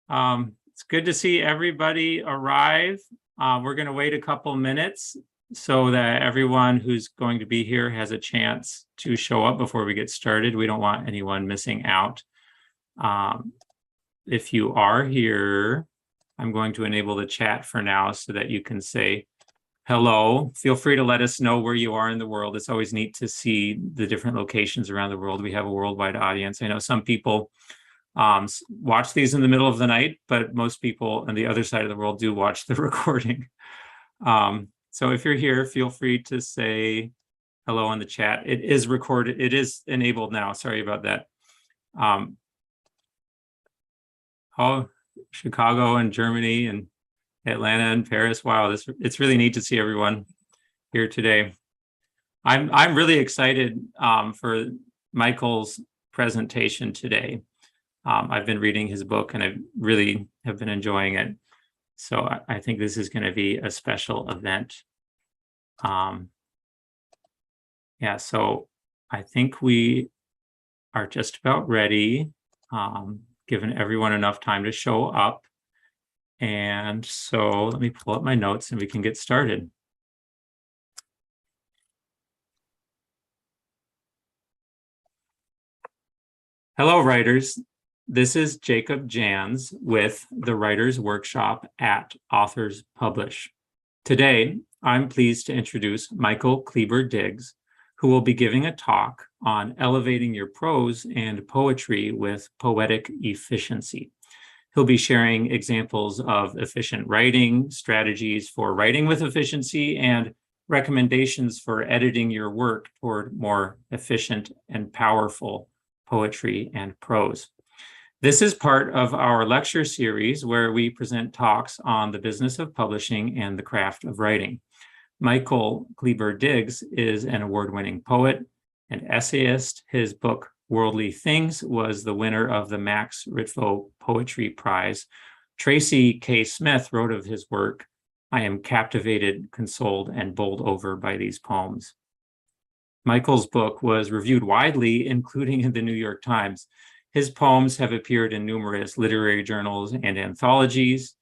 It's good to see everybody arrive. We're going to wait a couple minutes so that everyone who's going to be here has a chance to show up before we get started. We don't want anyone missing out. If you are here, I'm going to enable the chat for now so that you can say hello. Feel free to let us know where you are in the world. It's always neat to see the different locations around the world. We have a worldwide audience. I know some people watch these in the middle of the night, but most people on the other side of the world do watch the recording. So if you're here, feel free to say hello in the chat. It is recorded. It is enabled now. Sorry about that. Chicago and Germany and Atlanta and Paris. Wow, it's really neat to see everyone here today. I'm really excited for Michael's presentation today. I've been reading his book and I really have been enjoying it. So I think this is going to be a special event. Yeah, so I think we are just about ready, given everyone enough time to show up. And so let me pull up my notes and we can get started. Hello, writers. This is Jacob Jans with the Writers Workshop at Authors Publish. Today, I'm pleased to introduce Michael Kleber-Diggs, who will be giving a talk on elevating your prose and poetry with poetic efficiency. He'll be sharing examples of efficient writing, strategies for writing with efficiency, and recommendations for editing your work toward more efficient and powerful poetry and prose. This is part of our lecture series where we present talks on the business of publishing and the craft of writing. Michael Kleber-Diggs is an award-winning poet and essayist. His book, Worldly Things, was the winner of the Max Ritvo Poetry Prize. Tracy K Smith wrote of his work, "I am captivated, consoled, and bowled over by these poems." Michael's book was reviewed widely, including in the New York Times. His poems have appeared in numerous literary journals and anthologies,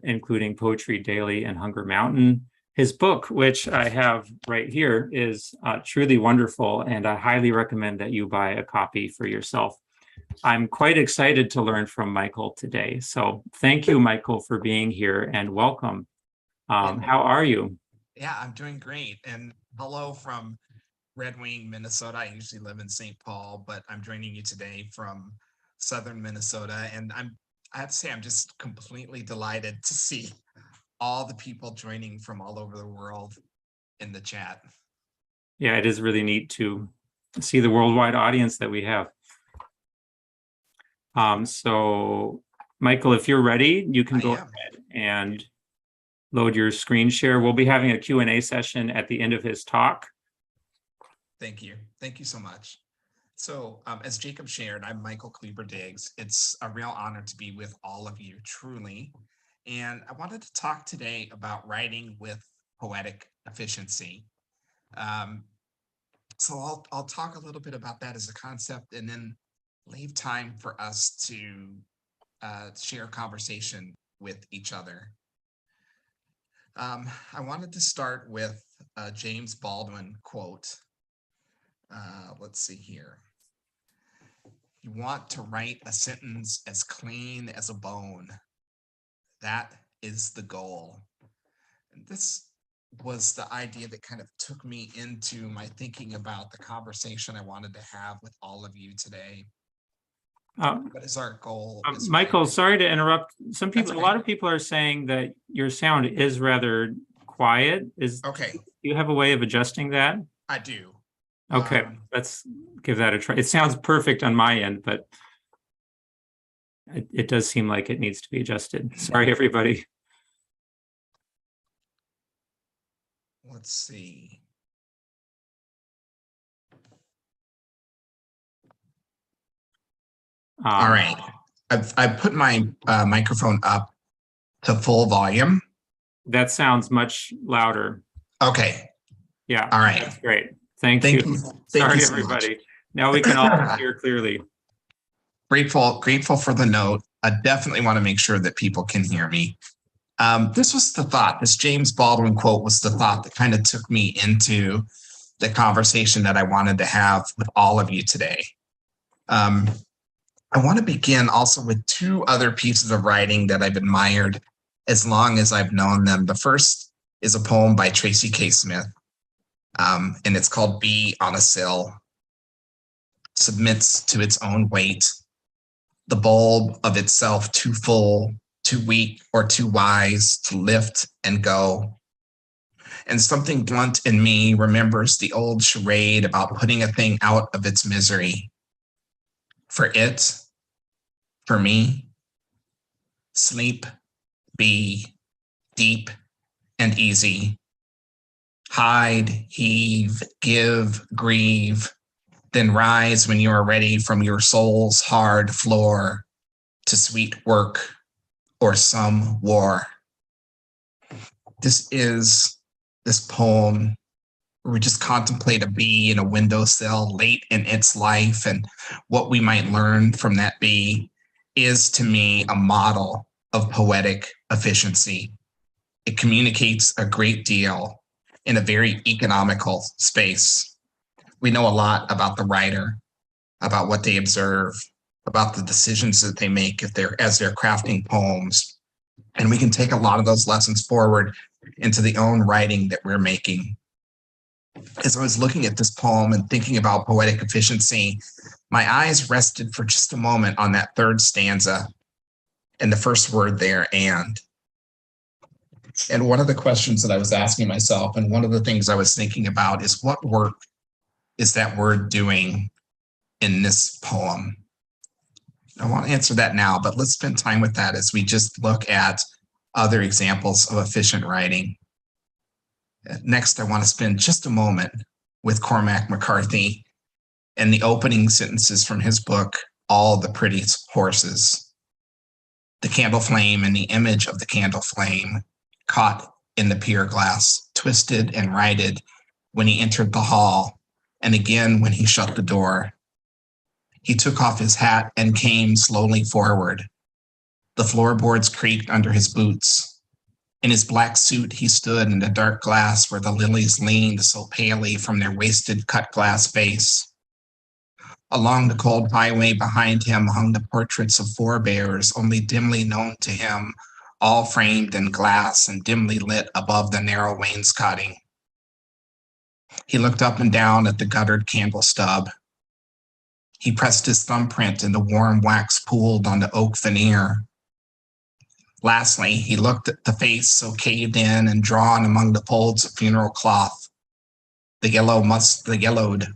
including Poetry Daily and Hunger Mountain. His book, which I have right here, is truly wonderful, and I highly recommend that you buy a copy for yourself. I'm quite excited to learn from Michael today. So thank you, Michael, for being here and welcome. How are you? Yeah, I'm doing great. And hello from Red Wing, Minnesota. I usually live in St. Paul, but I'm joining you today from southern Minnesota. And I have to say, I'm just completely delighted to see all the people joining from all over the world in the chat. Yeah, it is really neat to see the worldwide audience that we have. So, Michael, if you're ready, you can go ahead and load your screen share. We'll be having a Q&A session at the end of his talk. Thank you. Thank you so much. So as Jacob shared, I'm Michael Kleber-Diggs. It's a real honor to be with all of you, truly. And I wanted to talk today about writing with poetic efficiency. So I'll talk a little bit about that as a concept and then leave time for us to share conversation with each other. I wanted to start with a James Baldwin quote. Let's see here. You want to write a sentence as clean as a bone. That is the goal. And this was the idea that kind of took me into my thinking about the conversation I wanted to have with all of you today. What is our goal? Michael, sorry to interrupt. A lot of people are saying that your sound is rather quiet. Okay. Do you have a way of adjusting that? I do. Okay, let's give that a try. It sounds perfect on my end, but it does seem like it needs to be adjusted. Sorry, everybody. Let's see. All right. I've put my microphone up to full volume. That sounds much louder. Okay. Yeah. All right. That's great. Thank you. Sorry, everybody. Now we can all hear clearly. Grateful for the note. I definitely want to make sure that people can hear me. This was the thought. This James Baldwin quote was the thought that kind of took me into the conversation that I wanted to have with all of you today. I want to begin also with two other pieces of writing that I've admired as long as I've known them. The first is a poem by Tracy K Smith, and it's called Bee on a Sill. Submits to its own weight, the bulb of itself too full, too weak, or too wise to lift and go. And something blunt in me remembers the old charade about putting a thing out of its misery. For it, for me, sleep, be deep and easy. Hide, heave, give, grieve, then rise when you are ready from your soul's hard floor to sweet work or some war. This poem where we just contemplate a bee in a windowsill late in its life, and what we might learn from that bee is, to me, a model of poetic efficiency. It communicates a great deal in a very economical space. We know a lot about the writer, about what they observe, about the decisions that they make as they're crafting poems. And we can take a lot of those lessons forward into the own writing that we're making. As I was looking at this poem and thinking about poetic efficiency, my eyes rested for just a moment on that third stanza and the first word there, and. And one of the questions that I was asking myself, and one of the things I was thinking about, is what work is that word doing in this poem? I won't answer that now, but let's spend time with that as we just look at other examples of efficient writing. Next, I want to spend just a moment with Cormac Mccarthy and the opening sentences from his book, All the Pretty Horses. The candle flame and the image of the candle flame caught in the pier glass, twisted and righted when he entered the hall, and again when he shut the door. He took off his hat and came slowly forward. The floorboards creaked under his boots. In his black suit, he stood in the dark glass where the lilies leaned so palely from their wasted cut glass base. Along the cold highway behind him hung the portraits of forebears only dimly known to him, all framed in glass and dimly lit above the narrow wainscoting. He looked up and down at the guttered candle stub. He pressed his thumbprint in the warm wax pooled on the oak veneer. Lastly, he looked at the face so caved in and drawn among the folds of funeral cloth, the yellowed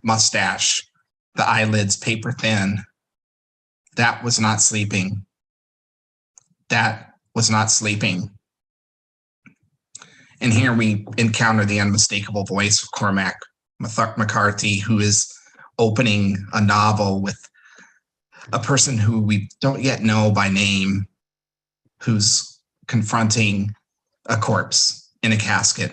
mustache, the eyelids paper thin. That was not sleeping. That was not sleeping. And here we encounter the unmistakable voice of Cormac McCarthy, who is opening a novel with a person who we don't yet know by name, who's confronting a corpse in a casket.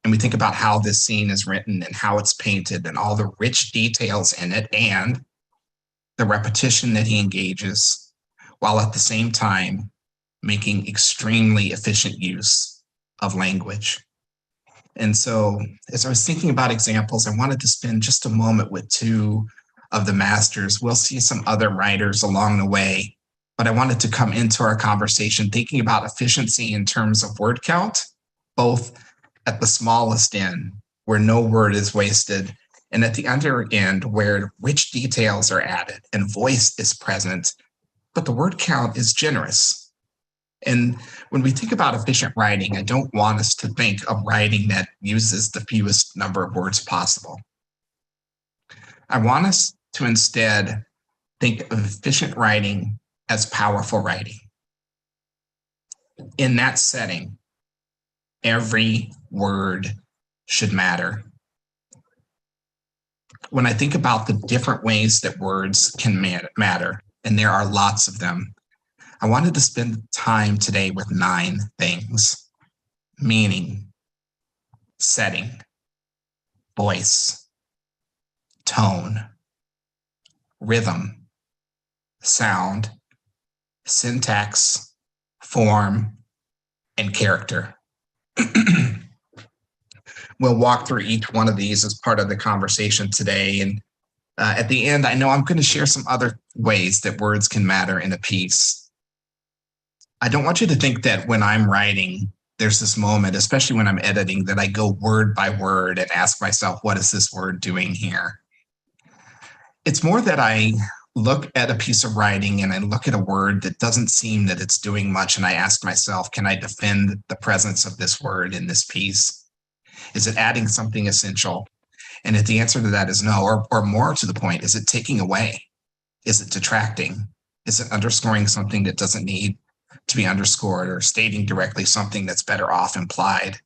And we think about how this scene is written and how it's painted and all the rich details in it and the repetition that he engages, while at the same time making extremely efficient use of language. And so as I was thinking about examples, I wanted to spend just a moment with two of the masters. We'll see some other writers along the way, but I wanted to come into our conversation thinking about efficiency in terms of word count, both at the smallest end, where no word is wasted, and at the under end, where rich details are added and voice is present, but the word count is generous. And when we think about efficient writing, I don't want us to think of writing that uses the fewest number of words possible. I want us to instead think of efficient writing as powerful writing. In that setting, every word should matter. When I think about the different ways that words can matter, and there are lots of them, I wanted to spend time today with 9 things: meaning, setting, voice, tone, rhythm, sound, syntax, form, and character. We'll walk through each one of these as part of the conversation today. And at the end, I know I'm going to share some other ways that words can matter in a piece. I don't want you to think that when I'm writing, there's this moment, especially when I'm editing, that I go word by word and ask myself, what is this word doing here? It's more that I look at a piece of writing and I look at a word that doesn't seem that it's doing much. And I ask myself, can I defend the presence of this word in this piece? Is it adding something essential? And if the answer to that is no, or more to the point, is it taking away? Is it detracting? Is it underscoring something that doesn't need to be underscored, or stating directly something that's better off implied?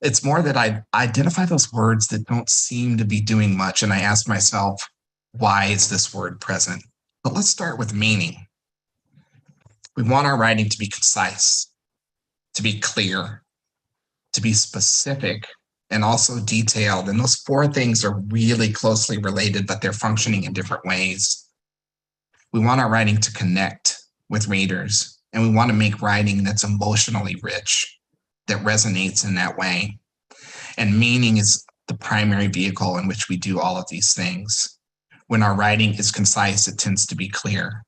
It's more that I identify those words that don't seem to be doing much, and I ask myself, why is this word present? But let's start with meaning. We want our writing to be concise, to be clear, to be specific, and also detailed. And those four things are really closely related, but they're functioning in different ways. We want our writing to connect with readers, and we want to make writing that's emotionally rich, that resonates in that way. And meaning is the primary vehicle in which we do all of these things. When our writing is concise, it tends to be clear.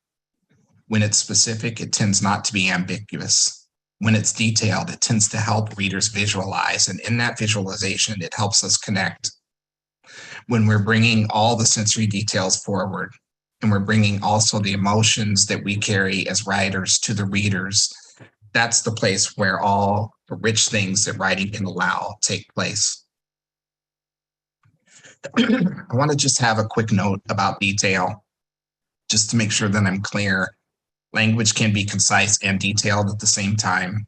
When it's specific, it tends not to be ambiguous. When it's detailed, it tends to help readers visualize, and in that visualization, it helps us connect. When we're bringing all the sensory details forward, and we're bringing also the emotions that we carry as writers to the readers, that's the place where all the rich things that writing can allow take place. I want to just have a quick note about detail, just to make sure that I'm clear. Language can be concise and detailed at the same time.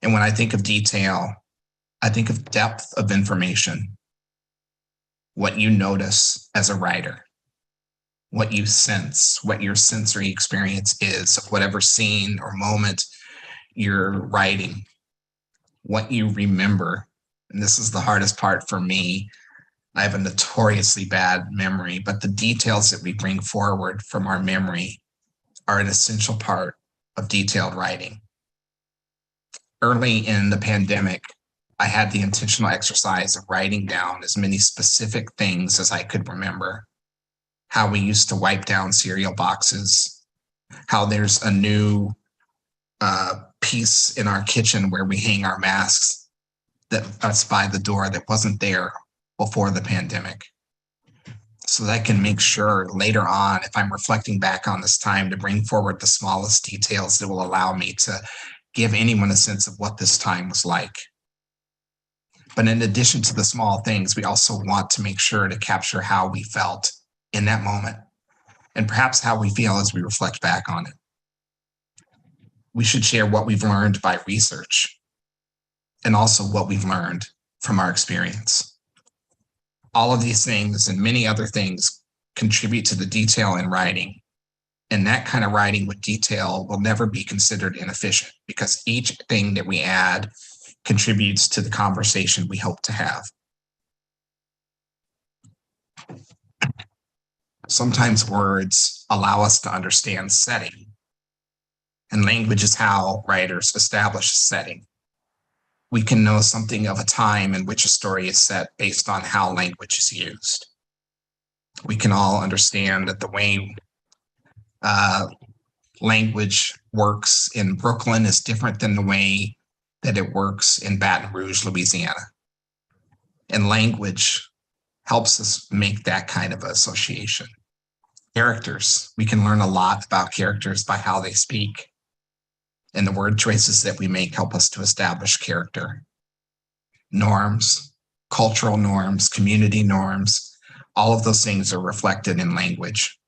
And when I think of detail, I think of depth of information, what you notice as a writer, what you sense, what your sensory experience is of whatever scene or moment you're writing, what you remember. And this is the hardest part for me. I have a notoriously bad memory, but the details that we bring forward from our memory are an essential part of detailed writing. Early in the pandemic, I had the intentional exercise of writing down as many specific things as I could remember. How we used to wipe down cereal boxes, how there's a new piece in our kitchen where we hang our masks that's by the door that wasn't there before the pandemic. So that I can make sure later on, if I'm reflecting back on this time, to bring forward the smallest details that will allow me to give anyone a sense of what this time was like. But in addition to the small things, we also want to make sure to capture how we felt in that moment, and perhaps how we feel as we reflect back on it. We should share what we've learned by research, and also what we've learned from our experience. All of these things and many other things contribute to the detail in writing. And that kind of writing with detail will never be considered inefficient, because each thing that we add contributes to the conversation we hope to have. Sometimes words allow us to understand setting, and language is how writers establish setting. We can know something of a time in which a story is set based on how language is used. We can all understand that the way language works in Brooklyn is different than the way that it works in Baton Rouge, Louisiana. And language helps us make that kind of association. Characters, we can learn a lot about characters by how they speak. And the word choices that we make help us to establish character. Norms, cultural norms, community norms, all of those things are reflected in language.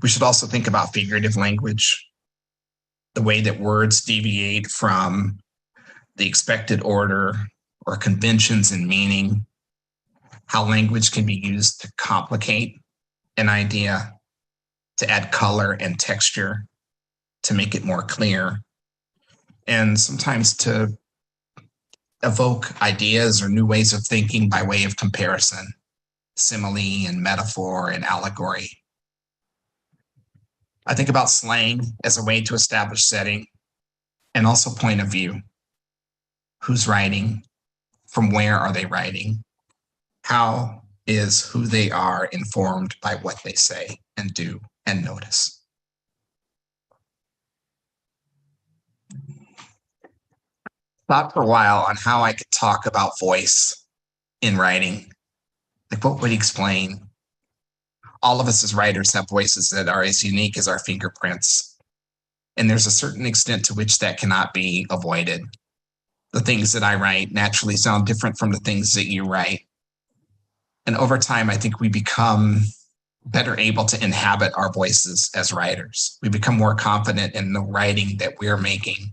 We should also think about figurative language, the way that words deviate from the expected order or conventions in meaning, how language can be used to complicate an idea, to add color and texture, to make it more clear, and sometimes to evoke ideas or new ways of thinking by way of comparison, simile and metaphor and allegory. I think about slang as a way to establish setting and also point of view. Who's writing? From where are they writing? How is who they are informed by what they say and do and notice? Thought for a while on how I could talk about voice in writing. Like, what would explain? All of us as writers have voices that are as unique as our fingerprints. And there's a certain extent to which that cannot be avoided. The things that I write naturally sound different from the things that you write. And over time, I think we become better able to inhabit our voices as writers. We become more confident in the writing that we're making.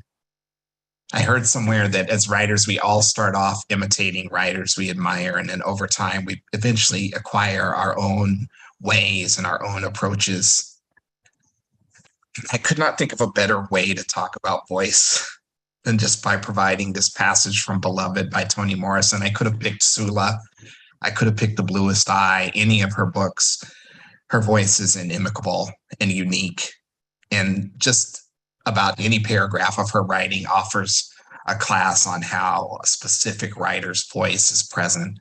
I heard somewhere that as writers, we all start off imitating writers we admire. And then over time, we eventually acquire our own ways and our own approaches. I could not think of a better way to talk about voice than just by providing this passage from Beloved by Toni Morrison. I could have picked Sula. I could have picked The Bluest Eye, any of her books. Her voice is inimicable and unique. And just about any paragraph of her writing offers a class on how a specific writer's voice is present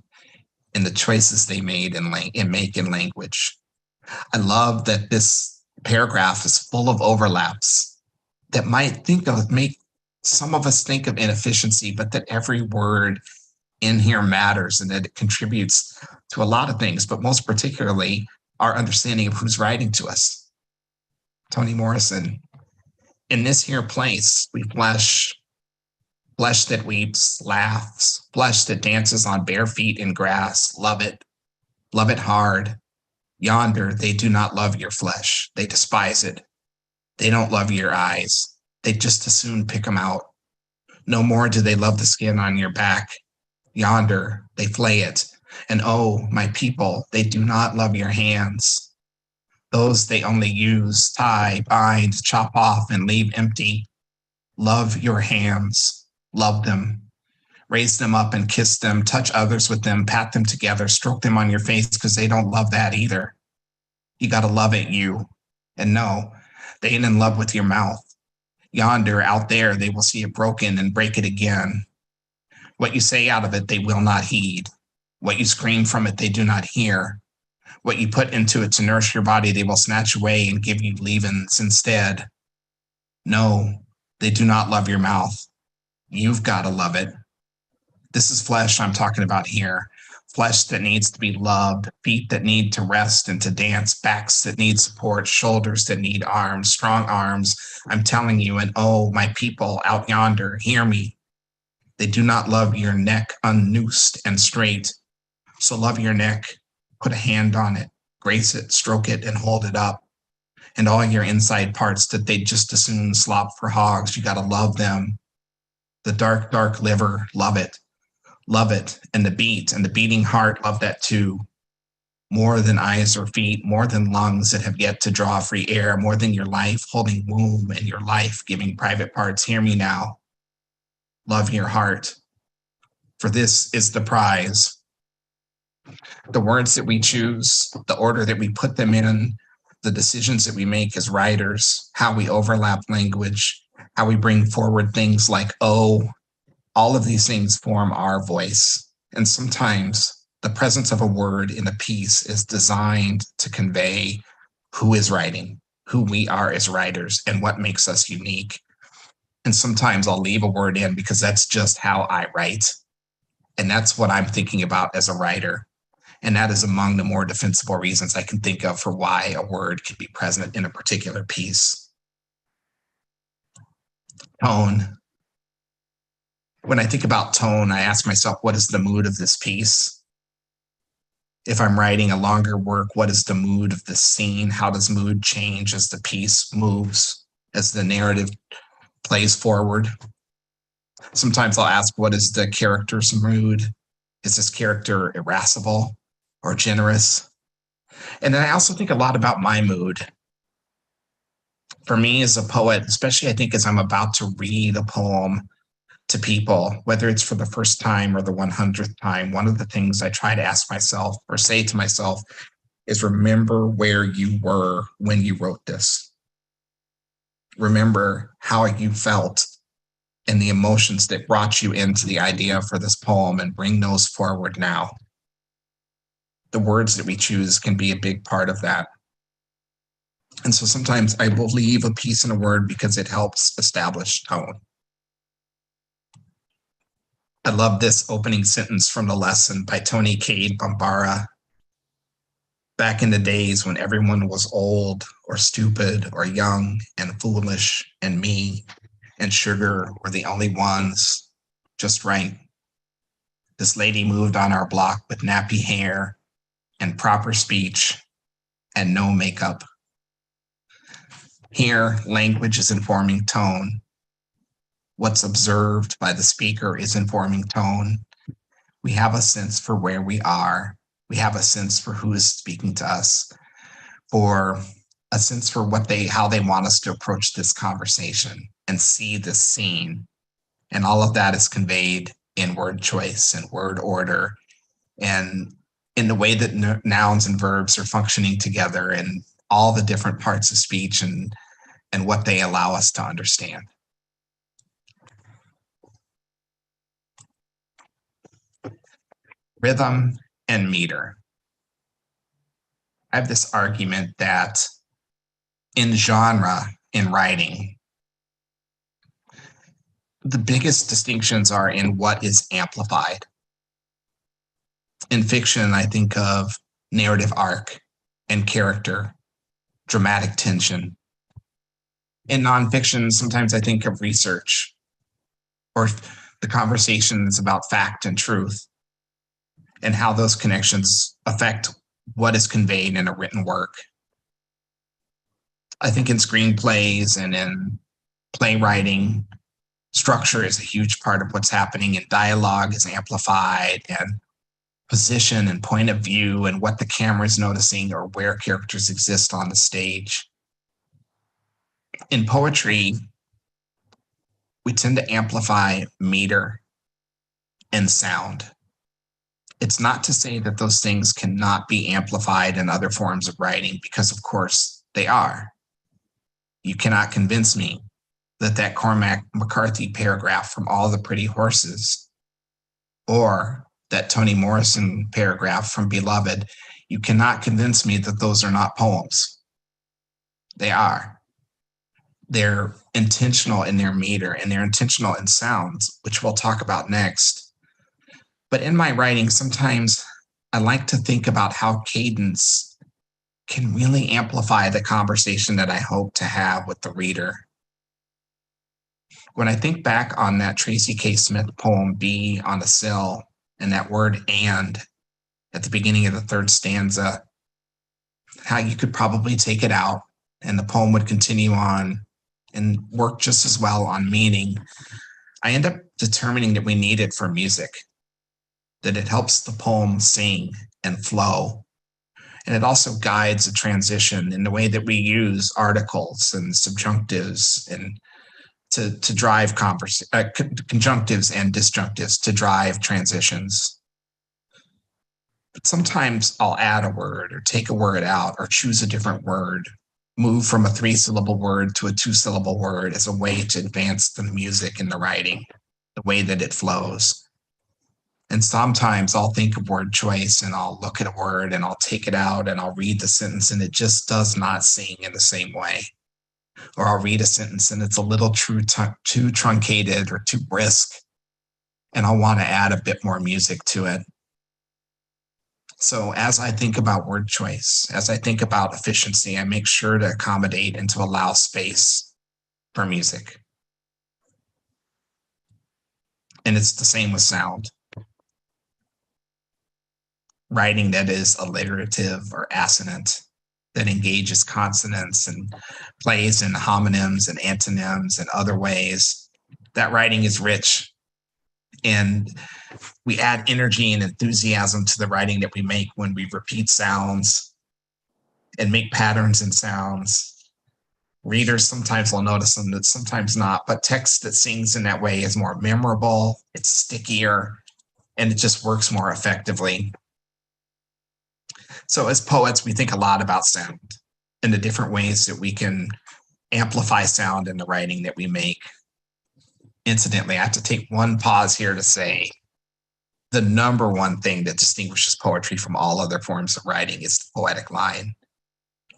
in the choices they made and make in language. I love that this paragraph is full of overlaps that might make some of us think of inefficiency, but that every word in here matters and that it contributes to a lot of things, but most particularly our understanding of who's writing to us. Toni Morrison, in this here place, we flesh that weeps, laughs, flesh that dances on bare feet in grass. Love it hard. Yonder, they do not love your flesh. They despise it. They don't love your eyes. They just as soon pick them out. No more do they love the skin on your back. Yonder, they flay it. And oh, my people, they do not love your hands. Those they only use, tie, bind, chop off, and leave empty. Love your hands. Love them. Raise them up and kiss them. Touch others with them. Pat them together. Stroke them on your face because they don't love that either. You got to love it, you. And no, they ain't in love with your mouth. Yonder, out there, they will see it broken and break it again. What you say out of it, they will not heed. What you scream from it, they do not hear. What you put into it to nourish your body, they will snatch away and give you leavings instead. No, they do not love your mouth. You've got to love it. This is flesh I'm talking about here. Flesh that needs to be loved, feet that need to rest and to dance, backs that need support, shoulders that need arms, strong arms. I'm telling you, and oh, my people out yonder, hear me. They do not love your neck unnoosed and straight. So love your neck, put a hand on it, grace it, stroke it, and hold it up. And all your inside parts that they just as soon slop for hogs, you got to love them. The dark, dark liver, love it. Love it. And the beat and the beating heart, love that too. More than eyes or feet, more than lungs that have yet to draw free air, more than your life holding womb and your life giving private parts. Hear me now. Love your heart. For this is the prize. The words that we choose, the order that we put them in, the decisions that we make as writers, how we overlap language, how we bring forward things like oh, all of these things form our voice. And sometimes the presence of a word in a piece is designed to convey who is writing, who we are as writers, and what makes us unique. And sometimes I'll leave a word in because that's just how I write. And that's what I'm thinking about as a writer. And that is among the more defensible reasons I can think of for why a word can be present in a particular piece. Tone. When I think about tone, I ask myself, what is the mood of this piece? If I'm writing a longer work, what is the mood of the scene? How does mood change as the piece moves, as the narrative plays forward? Sometimes I'll ask, what is the character's mood? Is this character irascible or generous? And then I also think a lot about my mood. For me as a poet, especially I think as I'm about to read a poem to people, whether it's for the first time or the 100th time, one of the things I try to ask myself or say to myself is remember where you were when you wrote this. remember how you felt and the emotions that brought you into the idea for this poem and bring those forward now. The words that we choose can be a big part of that. And so sometimes I will leave a piece in a word because it helps establish tone. I love this opening sentence from the lesson by Tony Cade Bambara. Back in the days when everyone was old or stupid or young and foolish and me and sugar were the only ones just right. This lady moved on our block with nappy hair and proper speech and no makeup. Here, language is informing tone. What's observed by the speaker is informing tone. We have a sense for where we are. We have a sense for who is speaking to us, for a sense for how they want us to approach this conversation and see this scene. And all of that is conveyed in word choice and word order and in the way that nouns and verbs are functioning together and all the different parts of speech and what they allow us to understand. Rhythm and meter. I have this argument that in genre, in writing, the biggest distinctions are in what is amplified. In fiction, I think of narrative arc and character, dramatic tension. In nonfiction, sometimes I think of research or the conversations about fact and truth and how those connections affect what is conveyed in a written work. I think in screenplays and in playwriting, structure is a huge part of what's happening, and dialogue is amplified, and position and point of view and what the camera is noticing or where characters exist on the stage. In poetry, we tend to amplify meter and sound. It's not to say that those things cannot be amplified in other forms of writing, because of course they are. You cannot convince me that Cormac McCarthy paragraph from All the Pretty Horses or that Toni Morrison paragraph from Beloved, you cannot convince me that those are not poems. They are. They're intentional in their meter and they're intentional in sounds, which we'll talk about next. But in my writing, sometimes I like to think about how cadence can really amplify the conversation that I hope to have with the reader. When I think back on that Tracy K Smith poem, Bee on a Sill, and that word and at the beginning of the third stanza, how you could probably take it out and the poem would continue on and work just as well on meaning, I end up determining that we need it for music, that it helps the poem sing and flow. And it also guides a transition in the way that we use articles and subjunctives and to drive conjunctives and disjunctives to drive transitions. But sometimes I'll add a word or take a word out or choose a different word, move from a 3-syllable word to a 2-syllable word as a way to advance the music in the writing, the way that it flows. And sometimes I'll think of word choice and I'll look at a word and I'll take it out and I'll read the sentence and it just does not sing in the same way. Or I'll read a sentence and it's a little too truncated or too brisk, and I'll want to add a bit more music to it. So as I think about word choice, as I think about efficiency, I make sure to accommodate and to allow space for music. And it's the same with sound. Writing that is alliterative or assonant, that engages consonants and plays in homonyms and antonyms and other ways, that writing is rich. And we add energy and enthusiasm to the writing that we make when we repeat sounds and make patterns in sounds. Readers sometimes will notice them, but sometimes not. But text that sings in that way is more memorable, it's stickier, and it just works more effectively. So as poets, we think a lot about sound and the different ways that we can amplify sound in the writing that we make. Incidentally, I have to take one pause here to say the number one thing that distinguishes poetry from all other forms of writing is the poetic line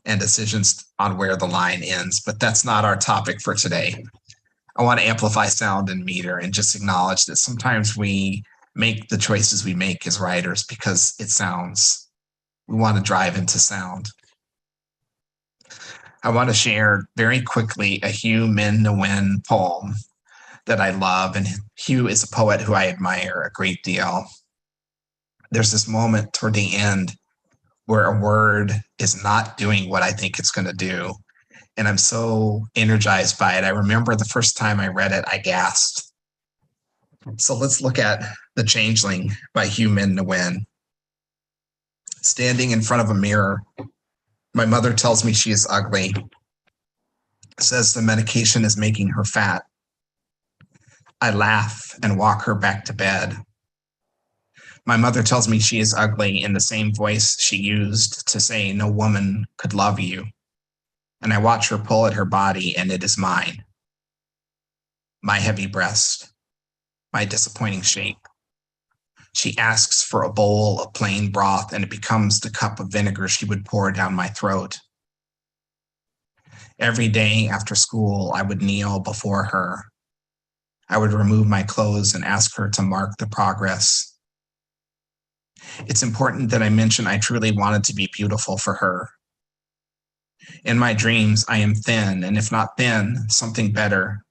and decisions on where the line ends. But that's not our topic for today. I want to amplify sound and meter and just acknowledge that sometimes we make the choices we make as writers because it sounds. We want to drive into sound. I want to share very quickly a Hugh Min Nguyen poem that I love. And Hugh is a poet who I admire a great deal. There's this moment toward the end where a word is not doing what I think it's going to do. And I'm so energized by it. I remember the first time I read it, I gasped. So let's look at The Changeling by Hugh Min Nguyen. Standing in front of a mirror, my mother tells me she is ugly, says the medication is making her fat. I laugh and walk her back to bed. My mother tells me she is ugly in the same voice she used to say no woman could love you. And I watch her pull at her body, and it is mine. My heavy breast, my disappointing shape. She asks for a bowl of plain broth, and it becomes the cup of vinegar she would pour down my throat. Every day after school, I would kneel before her. I would remove my clothes and ask her to mark the progress. It's important that I mention I truly wanted to be beautiful for her. In my dreams, I am thin, and if not thin, something better.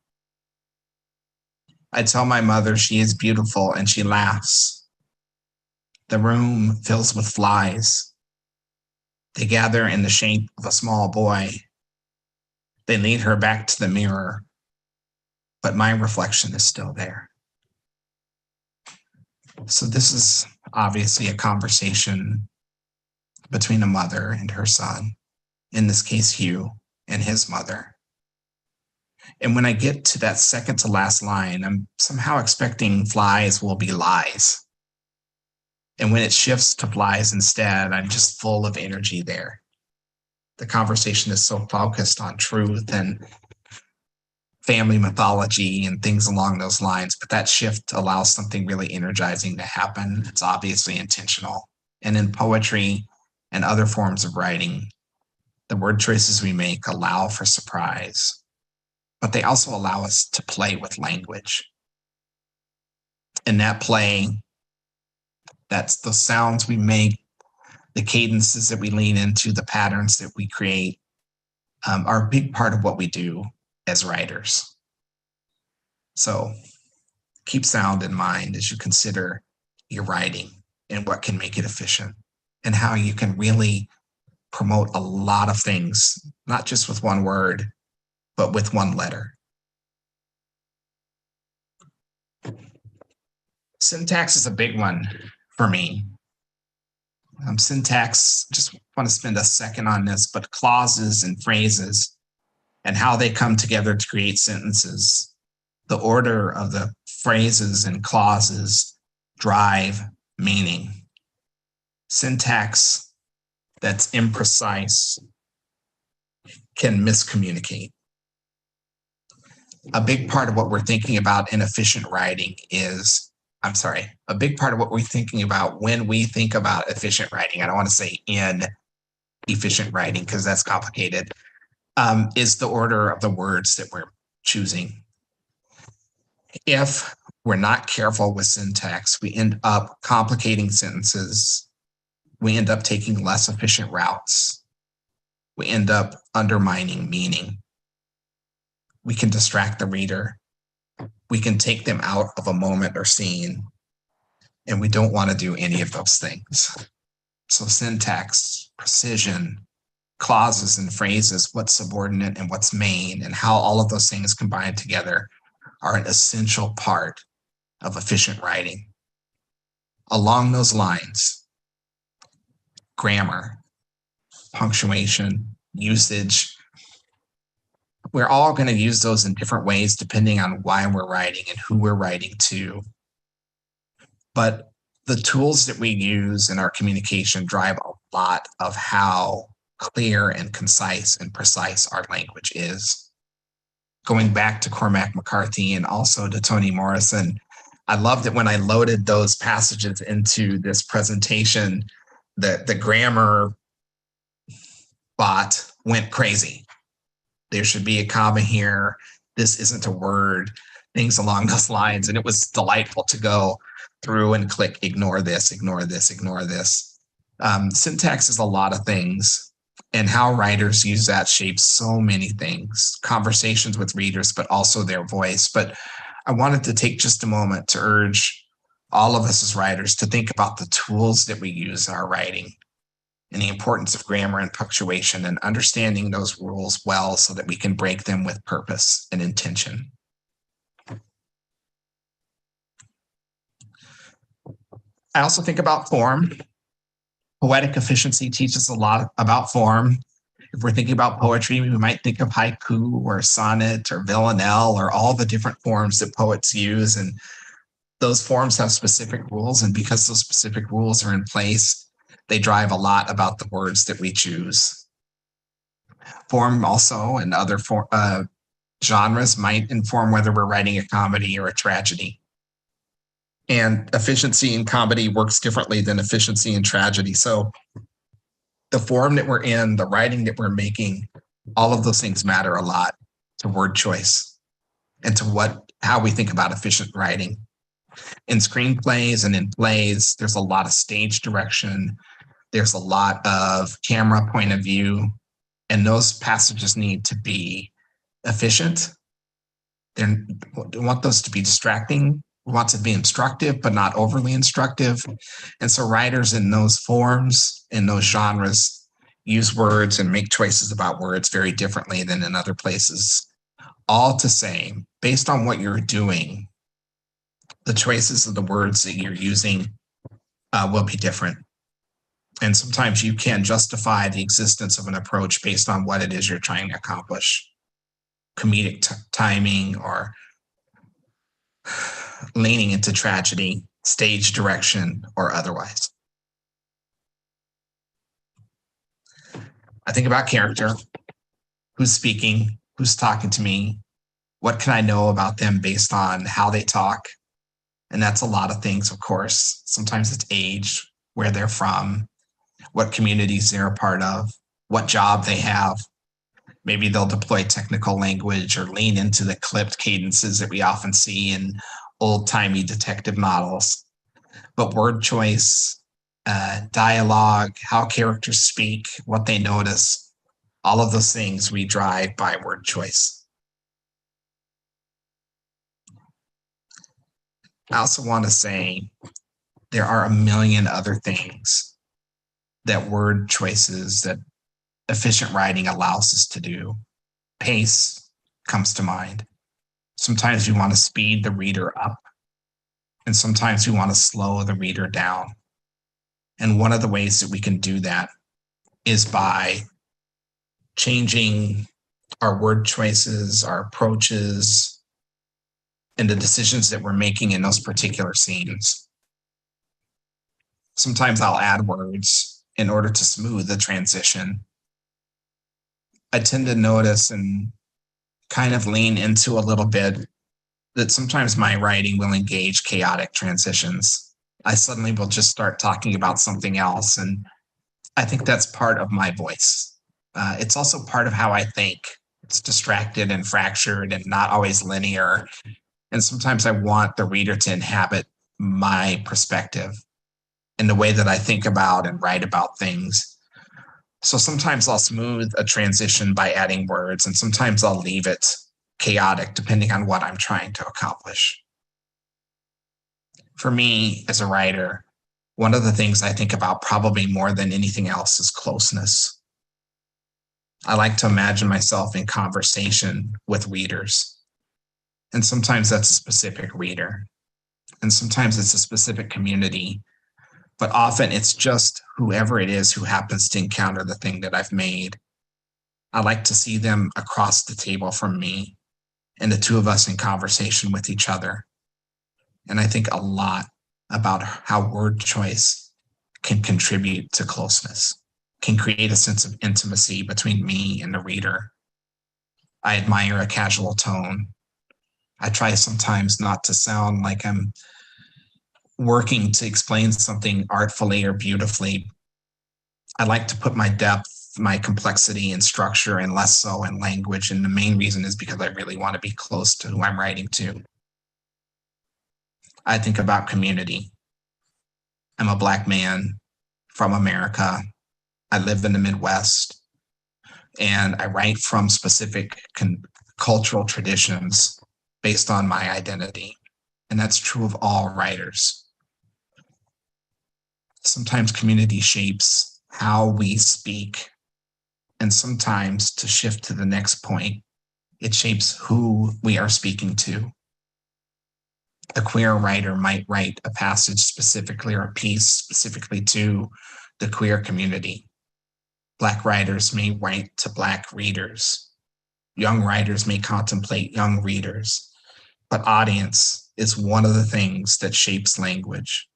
I tell my mother she is beautiful, and she laughs. The room fills with flies. They gather in the shape of a small boy. They lead her back to the mirror, but my reflection is still there. So this is obviously a conversation between a mother and her son, in this case, Hugh and his mother. And when I get to that second to last line, I'm somehow expecting flies will be lies. And when it shifts to flies instead, I'm just full of energy there. The conversation is so focused on truth and family mythology and things along those lines, but that shift allows something really energizing to happen. It's obviously intentional. And in poetry and other forms of writing, the word choices we make allow for surprise, but they also allow us to play with language. And that play, that's the sounds we make, the cadences that we lean into, the patterns that we create, are a big part of what we do as writers. So keep sound in mind as you consider your writing and what can make it efficient and how you can really promote a lot of things, not just with one word, but with one letter. Syntax is a big one for me. Syntax, just want to spend a second on this, but clauses and phrases and how they come together to create sentences. The order of the phrases and clauses drive meaning. Syntax that's imprecise can miscommunicate. A big part of what we're thinking about in efficient writing is, a big part of what we're thinking about when we think about efficient writing, I don't want to say in efficient writing because that's complicated, is the order of the words that we're choosing. If we're not careful with syntax, we end up complicating sentences. We end up taking less efficient routes. We end up undermining meaning. We can distract the reader. We can take them out of a moment or scene, and we don't want to do any of those things. So syntax, precision, clauses and phrases, what's subordinate and what's main, and how all of those things combined together are an essential part of efficient writing. Along those lines, grammar, punctuation, usage, we're all going to use those in different ways depending on why we're writing and who we're writing to. But the tools that we use in our communication drive a lot of how clear and concise and precise our language is. going back to Cormac McCarthy and also to Toni Morrison, I loved it when I loaded those passages into this presentation, the grammar bot went crazy. There should be a comma here. This isn't a word, things along those lines. And it was delightful to go through and click, ignore this, ignore this, ignore this. Syntax is a lot of things, and how writers use that shapes so many things, conversations with readers, but also their voice. But I wanted to take just a moment to urge all of us as writers to think about the tools that we use in our writing and the importance of grammar and punctuation and understanding those rules well so that we can break them with purpose and intention. I also think about form. Poetic efficiency teaches a lot about form. If we're thinking about poetry, we might think of haiku or sonnet or villanelle or all the different forms that poets use. And those forms have specific rules. And because those specific rules are in place, they drive a lot about the words that we choose. Form also and other genres might inform whether we're writing a comedy or a tragedy. And efficiency in comedy works differently than efficiency in tragedy. So the form that we're in, the writing that we're making, all of those things matter a lot to word choice and to how we think about efficient writing. In screenplays and in plays, there's a lot of stage direction. There's a lot of camera point of view, and those passages need to be efficient. We want those to be distracting. We want to be instructive, but not overly instructive. And so writers in those forms, in those genres, use words and make choices about words very differently than in other places. All to say, based on what you're doing, the choices of the words that you're using will be different. And sometimes you can justify the existence of an approach based on what it is you're trying to accomplish. Comedic timing or leaning into tragedy, stage direction, or otherwise. I think about character. Who's speaking? Who's talking to me? What can I know about them based on how they talk? And that's a lot of things, of course. Sometimes it's age, where they're from, what communities they're a part of, what job they have. Maybe they'll deploy technical language or lean into the clipped cadences that we often see in old-timey detective novels. But word choice, dialogue, how characters speak, what they notice, all of those things we drive by word choice. I also want to say there are a million other things that word choices, that efficient writing allows us to do. Pace comes to mind. Sometimes we want to speed the reader up, and sometimes we want to slow the reader down. And one of the ways that we can do that is by changing our word choices, our approaches, and the decisions that we're making in those particular scenes. Sometimes I'll add words in order to smooth the transition. I tend to notice and kind of lean into a little bit that sometimes my writing will engage chaotic transitions. I suddenly will just start talking about something else. And I think that's part of my voice. It's also part of how I think. It's distracted and fractured and not always linear. And sometimes I want the reader to inhabit my perspective and the way that I think about and write about things. So sometimes I'll smooth a transition by adding words, and sometimes I'll leave it chaotic depending on what I'm trying to accomplish. For me as a writer, one of the things I think about probably more than anything else is closeness. I like to imagine myself in conversation with readers. And sometimes that's a specific reader. And sometimes it's a specific community. But often it's just whoever it is who happens to encounter the thing that I've made. I like to see them across the table from me and the two of us in conversation with each other. And I think a lot about how word choice can contribute to closeness, can create a sense of intimacy between me and the reader. I admire a casual tone. I try sometimes not to sound like I'm working to explain something artfully or beautifully. I like to put my depth, my complexity and structure, and less so in language. And the main reason is because I really want to be close to who I'm writing to. I think about community. I'm a Black man from America. I live in the Midwest, and I write from specific cultural traditions based on my identity. And that's true of all writers. Sometimes community shapes how we speak, and sometimes, to shift to the next point, it shapes who we are speaking to. A queer writer might write a passage specifically or a piece specifically to the queer community. Black writers may write to Black readers. Young writers may contemplate young readers. But audience is one of the things that shapes language.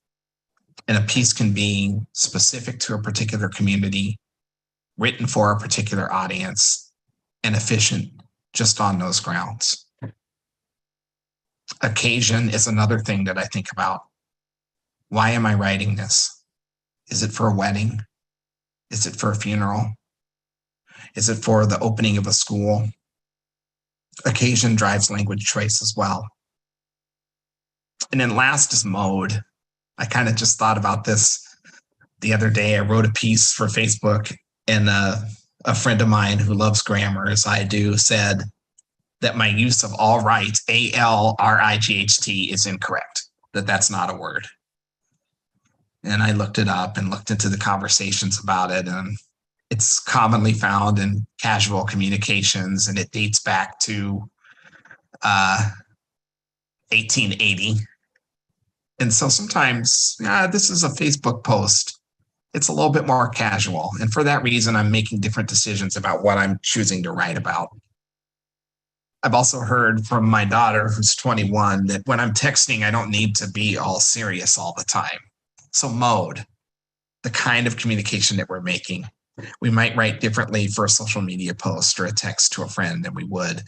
And a piece can be specific to a particular community, written for a particular audience, and efficient just on those grounds. Occasion is another thing that I think about. Why am I writing this? Is it for a wedding? Is it for a funeral? Is it for the opening of a school? Occasion drives language choice as well. And then last is mode. I kind of just thought about this the other day. I wrote a piece for Facebook, and a friend of mine who loves grammar as I do said that my use of all right, ALRIGHT, is incorrect, that that's not a word. And I looked it up and looked into the conversations about it, and it's commonly found in casual communications, and it dates back to 1880. And so sometimes this is a Facebook post. It's a little bit more casual. And for that reason, I'm making different decisions about what I'm choosing to write about. I've also heard from my daughter, who's 21, that when I'm texting, I don't need to be all serious all the time. So mode, the kind of communication that we're making. We might write differently for a social media post or a text to a friend than we would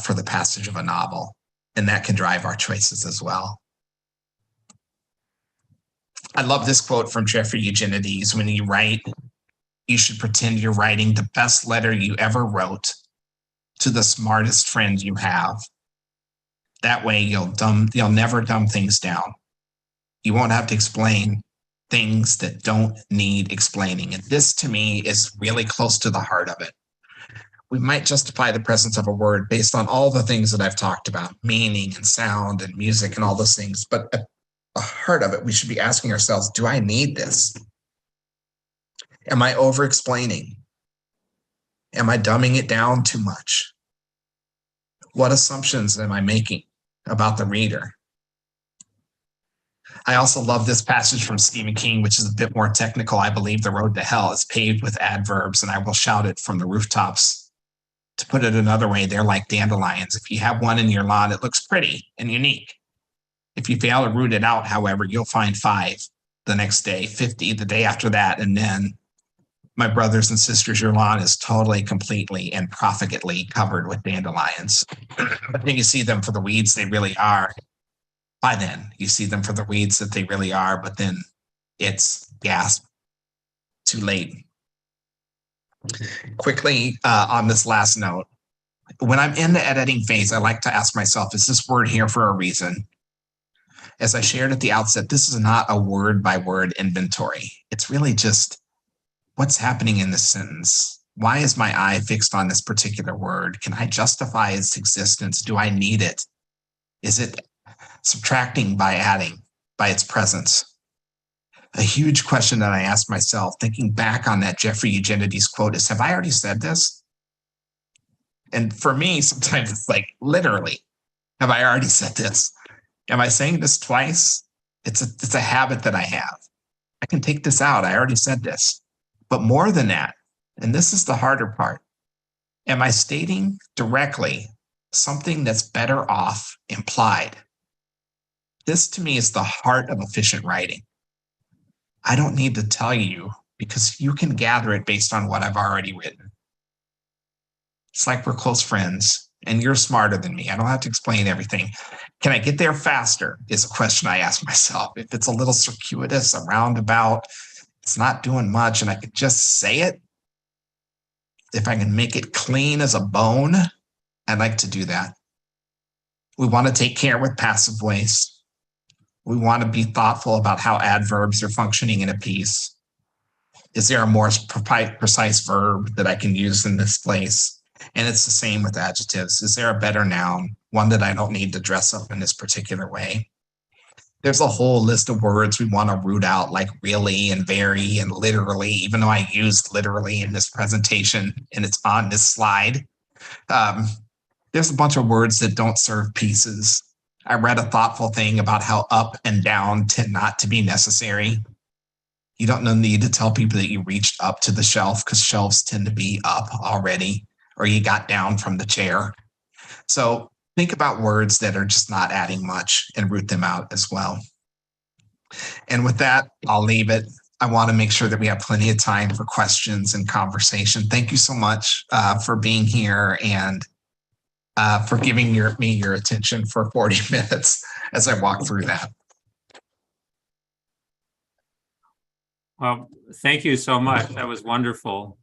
for the passage of a novel. And that can drive our choices as well. I love this quote from Jeffrey Eugenides. When you write, you should pretend you're writing the best letter you ever wrote to the smartest friend you have. That way you'll never dumb things down. You won't have to explain things that don't need explaining. And this, to me, is really close to the heart of it. We might justify the presence of a word based on all the things that I've talked about, meaning and sound and music and all those things. But at the heart of it, we should be asking ourselves, do I need this? Am I over-explaining? Am I dumbing it down too much? What assumptions am I making about the reader? I also love this passage from Stephen King, which is a bit more technical. I believe the road to hell is paved with adverbs, and I will shout it from the rooftops. To put it another way, they're like dandelions. If you have one in your lawn, it looks pretty and unique. If you fail to root it out, however, you'll find 5 the next day, 50 the day after that, and then, my brothers and sisters, your lawn is totally, completely, and profitably covered with dandelions. But then you see them for the weeds they really are. By then, you see them for the weeds that they really are, but then it's gasp, too late. Quickly, on this last note, when I'm in the editing phase, I like to ask myself, is this word here for a reason? As I shared at the outset, this is not a word-by-word inventory. It's really just, what's happening in this sentence? Why is my eye fixed on this particular word? Can I justify its existence? Do I need it? Is it subtracting by adding, by its presence? A huge question that I ask myself, thinking back on that Jeffrey Eugenides quote, is, have I already said this? And for me, sometimes it's like, literally, have I already said this? Am I saying this twice? It's a habit that I have. I can take this out. I already said this. But more than that, and this is the harder part, am I stating directly something that's better off implied? This, to me, is the heart of efficient writing. I don't need to tell you because you can gather it based on what I've already written. It's like we're close friends and you're smarter than me. I don't have to explain everything. Can I get there faster is a question I ask myself. If it's a little circuitous, a roundabout, it's not doing much, and I could just say it, if I can make it clean as a bone, I'd like to do that. We want to take care with passive voice. We want to be thoughtful about how adverbs are functioning in a piece. Is there a more precise verb that I can use in this place? And it's the same with adjectives. Is there a better noun, one that I don't need to dress up in this particular way? There's a whole list of words we want to root out, like really and very and literally, even though I used literally in this presentation and it's on this slide. There's a bunch of words that don't serve pieces. I read a thoughtful thing about how up and down tend not to be necessary. You don't need to tell people that you reached up to the shelf because shelves tend to be up already, or you got down from the chair. So think about words that are just not adding much and root them out as well. And with that, I'll leave it. I want to make sure that we have plenty of time for questions and conversation. Thank you so much for being here and for giving me your attention for 40 minutes as I walk through that. Well, thank you so much. That was wonderful.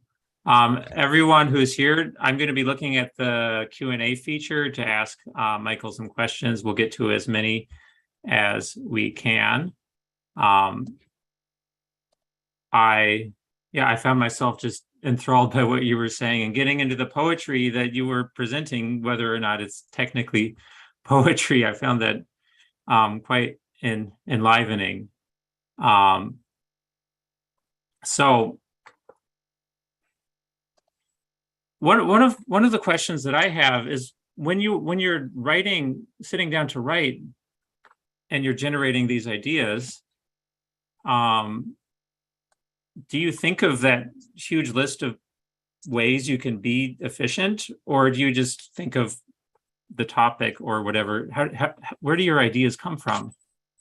Everyone who's here, I'm going to be looking at the Q&A feature to ask Michael some questions. We'll get to as many as we can. I found myself just enthralled by what you were saying and getting into the poetry that you were presenting, whether or not it's technically poetry. I found that quite enlivening. So one of the questions that I have is when you're writing, sitting down to write, and you're generating these ideas, do you think of that huge list of ways you can be efficient, or do you just think of the topic or whatever? Where do your ideas come from?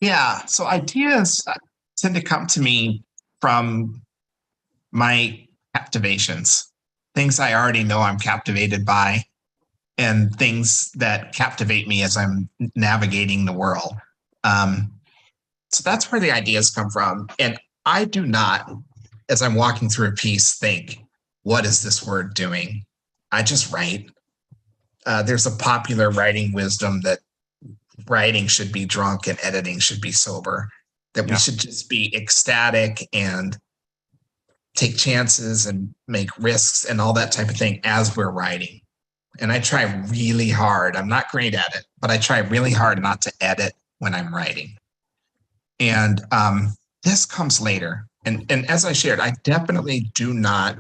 Yeah, so ideas tend to come to me from my captivations, things I already know I'm captivated by, and things that captivate me as I'm navigating the world. So that's where the ideas come from. And I do not, as I'm walking through a piece, think, what is this word doing? I just write. There's a popular writing wisdom that writing should be drunk and editing should be sober, that we should just be ecstatic and take chances and make risks and all that type of thing as we're writing. And I try really hard. I'm not great at it, but I try really hard not to edit when I'm writing. And this comes later. And as I shared, I definitely do not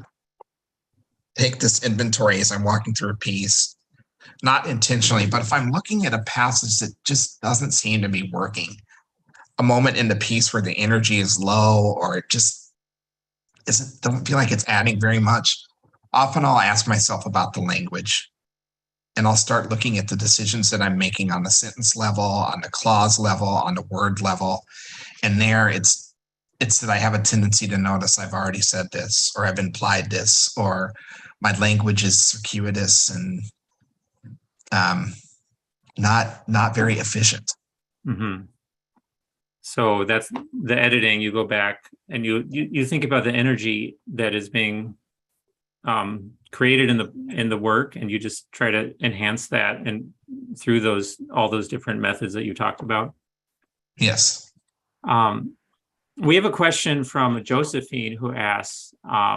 take this inventory as I'm walking through a piece, not intentionally, but if I'm looking at a passage that just doesn't seem to be working, a moment in the piece where the energy is low or it just don't feel like it's adding very much, often I'll ask myself about the language. And I'll start looking at the decisions that I'm making on the sentence level, on the clause level, on the word level. And there it's that I have a tendency to notice I've already said this, or I've implied this, or my language is circuitous and not very efficient. Mm-hmm. So that's the editing. You go back and you think about the energy that is being created in the work, and you just try to enhance that and through all those different methods that you talked about. Yes. We have a question from Josephine who asks,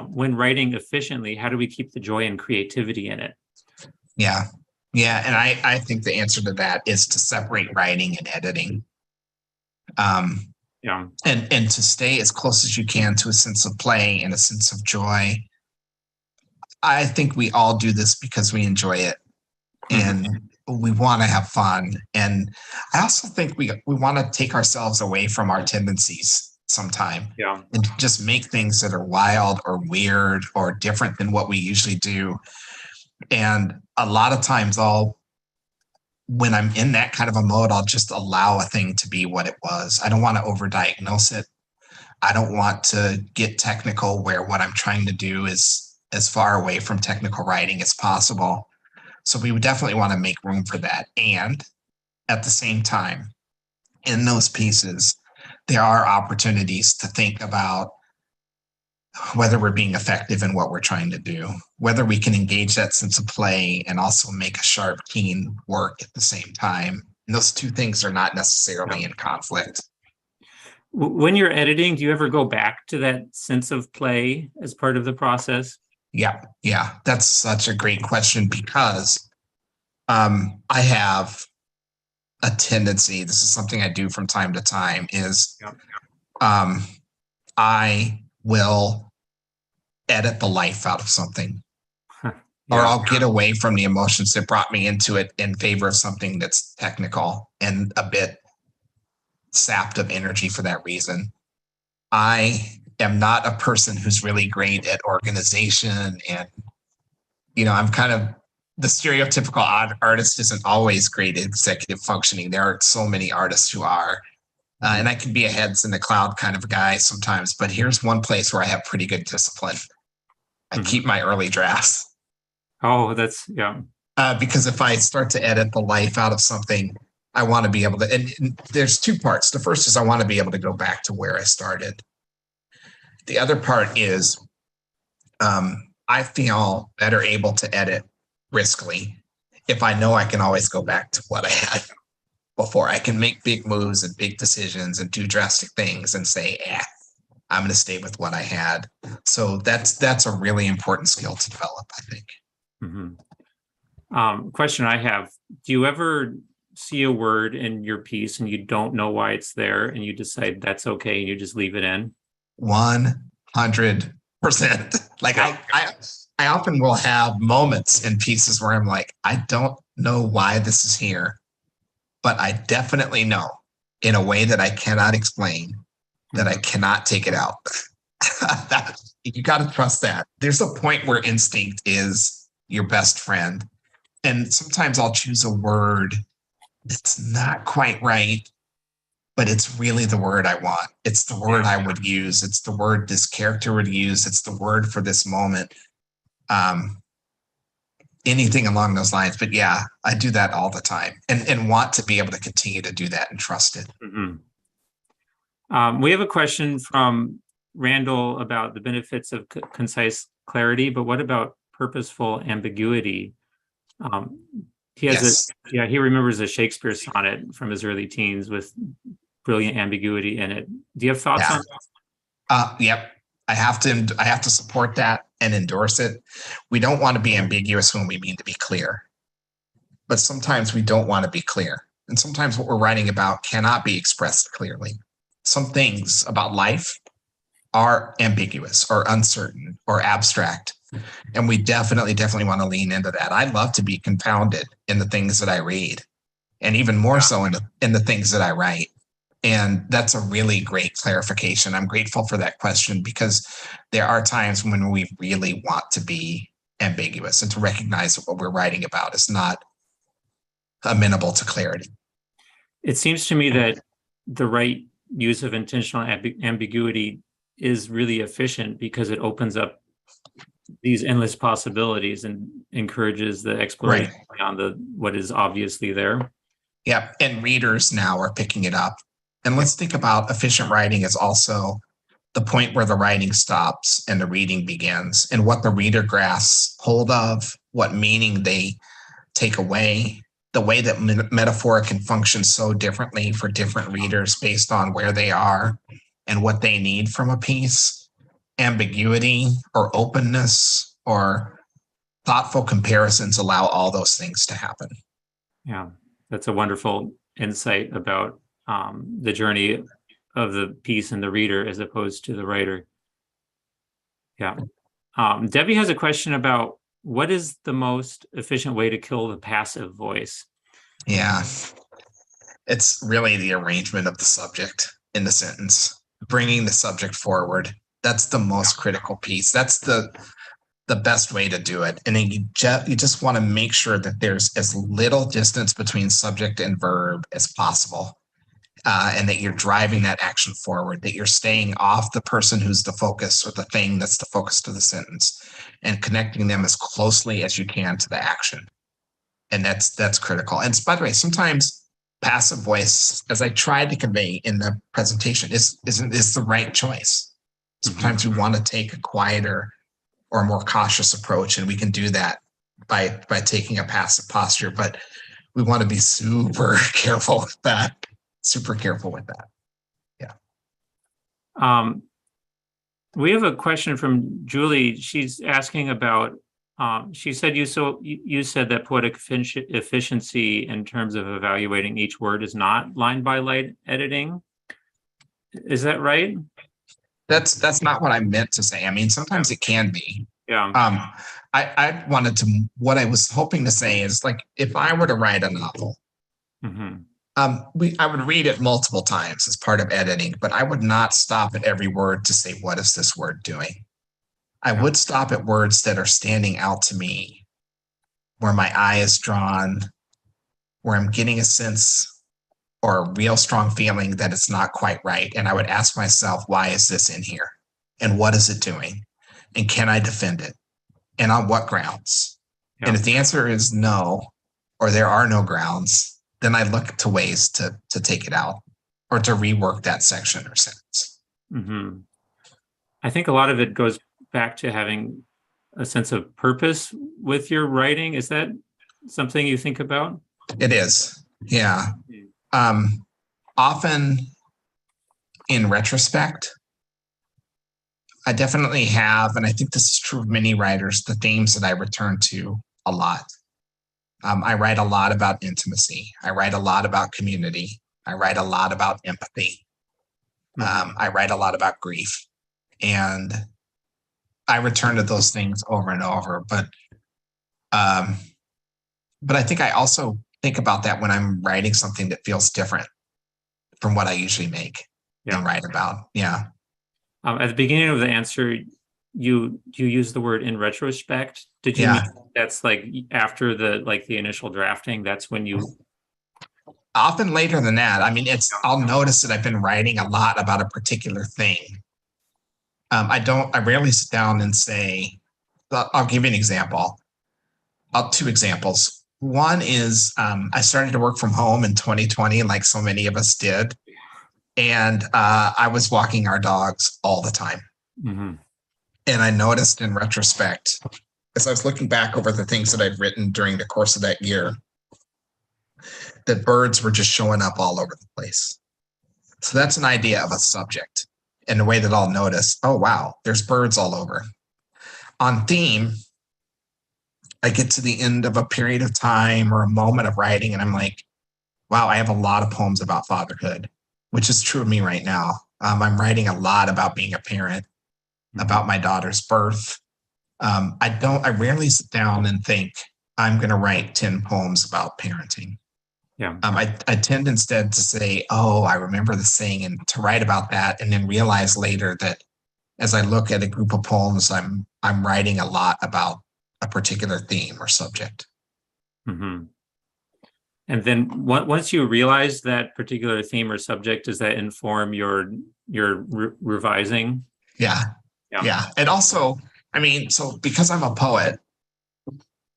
when writing efficiently, how do we keep the joy and creativity in it? Yeah. And I think the answer to that is to separate writing and editing. And to stay as close as you can to a sense of play and a sense of joy. I think we all do this because we enjoy it and we want to have fun. And I also think we want to take ourselves away from our tendencies sometime and just make things that are wild or weird or different than what we usually do. And a lot of times when I'm in that kind of a mode, I'll just allow a thing to be what it was. I don't want to overdiagnose it. I don't want to get technical where what I'm trying to do is as far away from technical writing as possible. So we would definitely want to make room for that. And at the same time, in those pieces, there are opportunities to think about whether we're being effective in what we're trying to do, whether we can engage that sense of play and also make a sharp, keen work at the same time. And those two things are not necessarily in conflict. When you're editing, do you ever go back to that sense of play as part of the process? Yeah, that's such a great question because I have a tendency, this is something I do from time to time, is I will edit the life out of something. Or I'll get away from the emotions that brought me into it in favor of something that's technical and a bit sapped of energy for that reason. I am not a person who's really great at organization, and I'm kind of the stereotypical artist isn't always great at executive functioning. There are so many artists who are, and I can be a heads in the cloud kind of a guy sometimes, but here's one place where I have pretty good discipline. I keep my early drafts. Oh, that's, because if I start to edit the life out of something, I want to be able to, and there's two parts. The first is I want to be able to go back to where I started. The other part is I feel better able to edit briskly if I know I can always go back to what I had before. I can make big moves and big decisions and do drastic things and say, I'm going to stay with what I had. So that's a really important skill to develop, I think. Question I have, do you ever see a word in your piece and you don't know why it's there and you decide that's okay and you just leave it in? 100%. Like I often will have moments in pieces where I'm like, I don't know why this is here, but I definitely know in a way that I cannot explain that I cannot take it out. You got to trust that. There's a point where instinct is your best friend. And sometimes I'll choose a word that's not quite right, but it's really the word I want. It's the word I would use. It's the word this character would use. It's the word for this moment. Anything along those lines. But yeah, I do that all the time and want to be able to continue to do that and trust it. We have a question from Randall about the benefits of concise clarity, but what about purposeful ambiguity? He has he remembers a Shakespeare sonnet from his early teens with brilliant ambiguity in it. Do you have thoughts on that? Yep. I have to support that and endorse it. We don't want to be ambiguous when we mean to be clear, but sometimes we don't want to be clear. And sometimes what we're writing about cannot be expressed clearly. Some things about life are ambiguous or uncertain or abstract. And we definitely want to lean into that. I love to be confounded in the things that I read, and even more so in the things that I write. And that's a really great clarification. I'm grateful for that question because there are times when we really want to be ambiguous and to recognize that what we're writing about is not amenable to clarity. It seems to me that the right use of intentional ambiguity is really efficient because it opens up these endless possibilities and encourages the exploration beyond what is obviously there. Yeah, and readers now are picking it up. And let's think about efficient writing as also the point where the writing stops and the reading begins, and what the reader grasps hold of, what meaning they take away, the way that metaphor can function so differently for different readers based on where they are and what they need from a piece. Ambiguity or openness or thoughtful comparisons allow all those things to happen. Yeah, that's a wonderful insight about the journey of the piece and the reader as opposed to the writer. Yeah. Debbie has a question about what is the most efficient way to kill the passive voice? Yeah, it's really the arrangement of the subject in the sentence, bringing the subject forward. That's the most critical piece. That's the best way to do it. And then you just want to make sure that there's as little distance between subject and verb as possible. And that you're driving that action forward, that you're staying off the person who's the focus or the thing that's the focus to the sentence. and connecting them as closely as you can to the action. And that's critical. And by the way, sometimes passive voice, as I tried to convey in the presentation, is the right choice. Sometimes we want to take a quieter or a more cautious approach, and we can do that by taking a passive posture, but we want to be super careful with that. Super careful with that. Yeah. We have a question from Julie. She's asking about, she said you said that poetic efficiency in terms of evaluating each word is not line by line editing. Is that right? That's not what I meant to say. I mean, sometimes it can be. Yeah. What I was hoping to say is, like, if I were to write a novel, I would read it multiple times as part of editing, but I would not stop at every word to say, what is this word doing? I would stop at words that are standing out to me, where my eye is drawn, where I'm getting a sense or a real strong feeling that it's not quite right. And I would ask myself, why is this in here? And what is it doing? And can I defend it? And on what grounds? Yeah. And if the answer is no, or there are no grounds, then I look to ways to take it out or to rework that section or sentence. I think a lot of it goes back to having a sense of purpose with your writing. Is that something you think about? It is. Yeah. Often in retrospect, I definitely have, and I think this is true of many writers, the themes that I return to a lot. I write a lot about intimacy. I write a lot about community. I write a lot about empathy. I write a lot about grief. And I return to those things over and over. But I think I also think about that when I'm writing something that feels different from what I usually make and write about. Yeah. At the beginning of the answer, you use the word in retrospect. Did you mean that's like after the initial drafting? That's when you... Often later than that. I mean, I'll notice that I've been writing a lot about a particular thing. I rarely sit down and say, I'll give you an example. Two examples. One is I started to work from home in 2020, like so many of us did. And I was walking our dogs all the time. And I noticed in retrospect, as I was looking back over the things that I'd written during the course of that year, that birds were just showing up all over the place. So that's an idea of a subject in a way that I'll notice, oh, wow, there's birds all over. On theme, I get to the end of a period of time or a moment of writing, and I'm like, wow, I have a lot of poems about fatherhood, which is true of me right now. I'm writing a lot about being a parent, about my daughter's birth. I rarely sit down and think I'm going to write 10 poems about parenting. Yeah. I tend instead to say, oh, I remember this thing, and to write about that, and then realize later that as I look at a group of poems, I'm writing a lot about a particular theme or subject. And then once you realize that particular theme or subject, does that inform your revising? Yeah. And also, I mean, so because I'm a poet,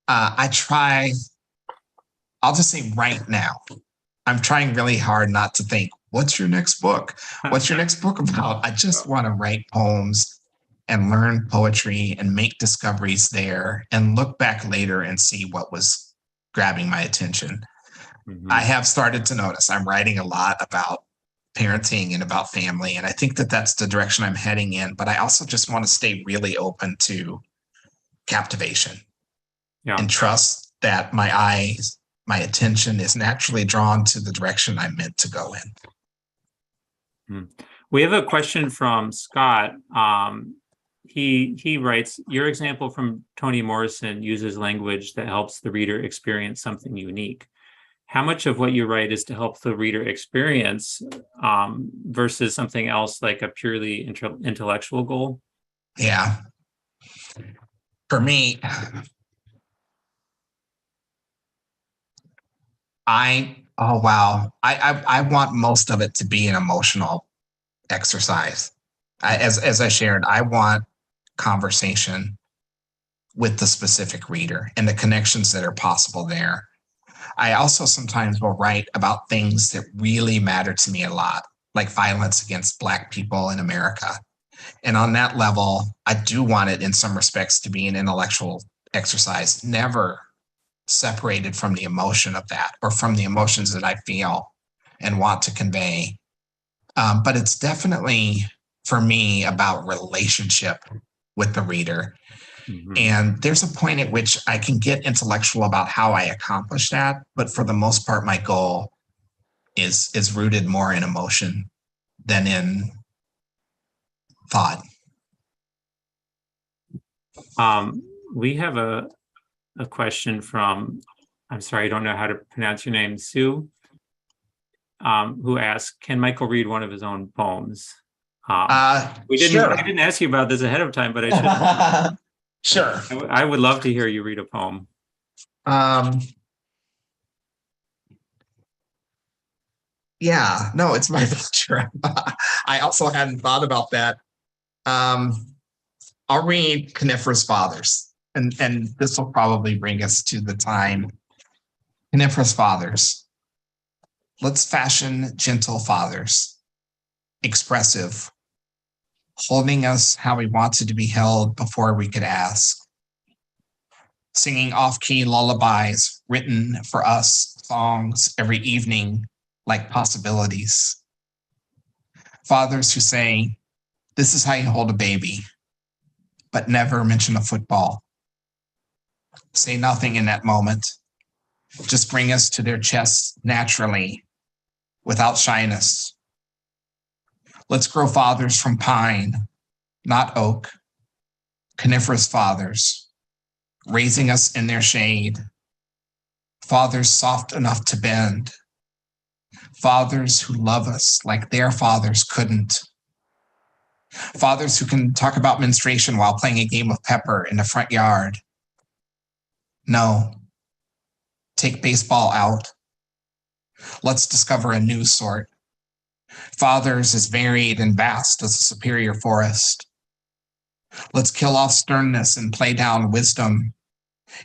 I'll just say right now, I'm trying really hard not to think, what's your next book? What's your next book about? I just want to write poems and learn poetry and make discoveries there and look back later and see what was grabbing my attention. I have started to notice I'm writing a lot about parenting and about family, and I think that that's the direction I'm heading in, but I also just want to stay really open to captivation and trust that my attention is naturally drawn to the direction I'm meant to go in. We have a question from Scott. He writes, your example from Toni Morrison uses language that helps the reader experience something unique. How much of what you write is to help the reader experience versus something else like a purely intellectual goal? Yeah. For me, I want most of it to be an emotional exercise. As I shared, I want conversation. with the specific reader and the connections that are possible there. I also sometimes will write about things that really matter to me a lot, like violence against Black people in America. And on that level, I do want it in some respects to be an intellectual exercise, never separated from the emotion of that or from the emotions that I feel and want to convey. But it's definitely, for me, about relationship with the reader. Mhm. And there's a point at which I can get intellectual about how I accomplish that. But for the most part, my goal is rooted more in emotion than in thought. We have a question from, I'm sorry, I don't know how to pronounce your name, Sue, who asks, can Michael read one of his own poems? Sure. I didn't ask you about this ahead of time, but I should. Sure. I would love to hear you read a poem. Yeah, no, it's my pleasure. I also hadn't thought about that. I'll read Coniferous Fathers, and this will probably bring us to the time. Coniferous Fathers. Let's fashion gentle fathers, expressive, holding us how we wanted to be held before we could ask. Singing off-key lullabies written for us, songs every evening like possibilities. Fathers who say, this is how you hold a baby, but never mention a football. Say nothing in that moment. Just bring us to their chests naturally, without shyness. Let's grow fathers from pine, not oak, coniferous fathers, raising us in their shade. Fathers soft enough to bend. Fathers who love us like their fathers couldn't. Fathers who can talk about menstruation while playing a game of pepper in the front yard. No. Take baseball out. Let's discover a new sort. Fathers as varied and vast as a superior forest. Let's kill off sternness and play down wisdom.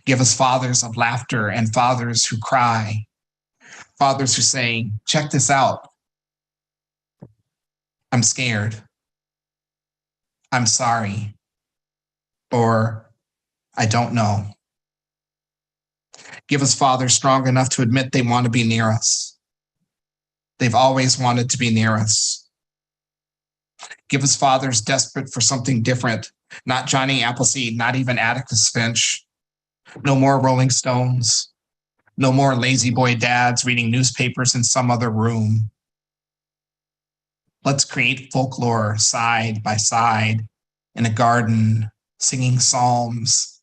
Give us fathers of laughter and fathers who cry. Fathers who say, check this out. I'm scared. I'm sorry. Or I don't know. Give us fathers strong enough to admit they want to be near us. They've always wanted to be near us. Give us fathers desperate for something different, not Johnny Appleseed, not even Atticus Finch. No more Rolling Stones. No more lazy boy dads reading newspapers in some other room. Let's create folklore side by side in a garden, singing psalms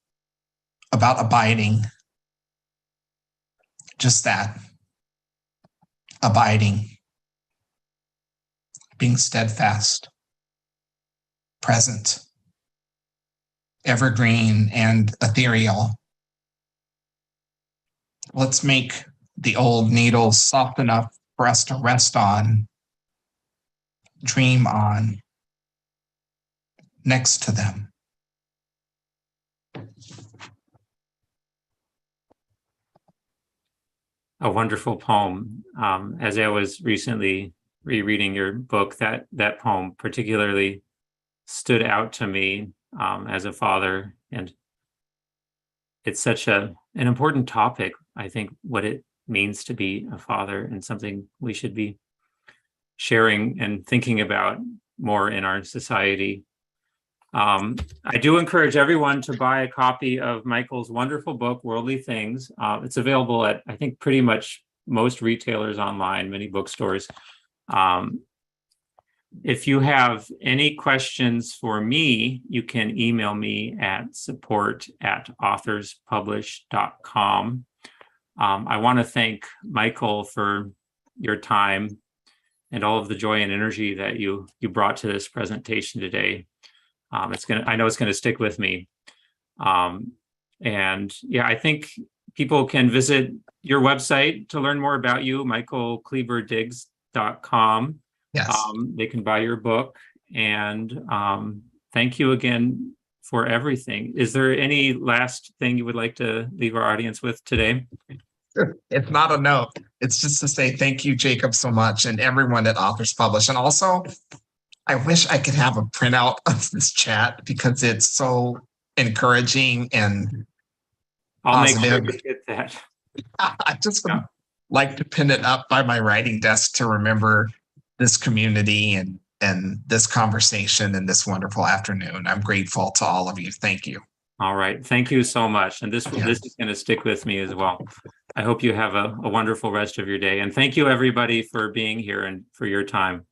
about abiding. Just that. Abiding. Being steadfast. Present. Evergreen and ethereal. Let's make the old needles soft enough for us to rest on, dream on, next to them. A wonderful poem. As I was recently rereading your book, that poem particularly stood out to me as a father, and it's such an important topic. I think what it means to be a father, and something we should be sharing and thinking about more in our society. I do encourage everyone to buy a copy of Michael's wonderful book, Worldly Things. It's available at, I think, pretty much most retailers online, many bookstores. If you have any questions for me, you can email me at support@authorspublish.com. I want to thank Michael for your time and all of the joy and energy that you brought to this presentation today. I know it's gonna stick with me. And yeah, I think people can visit your website to learn more about you, michaelkleberdiggs.com. Yes. They can buy your book. And thank you again for everything. Is there any last thing you would like to leave our audience with today? It's not a note. It's just to say thank you, Jacob, so much, and everyone at Authors Publish. And also, I wish I could have a printout of this chat because it's so encouraging and I'll make sure positive. to get that. I just would like to pin it up by my writing desk to remember this community and this conversation and this wonderful afternoon. I'm grateful to all of you. Thank you. All right. Thank you so much. And this is going to stick with me as well. I hope you have a wonderful rest of your day. And thank you, everybody, for being here and for your time.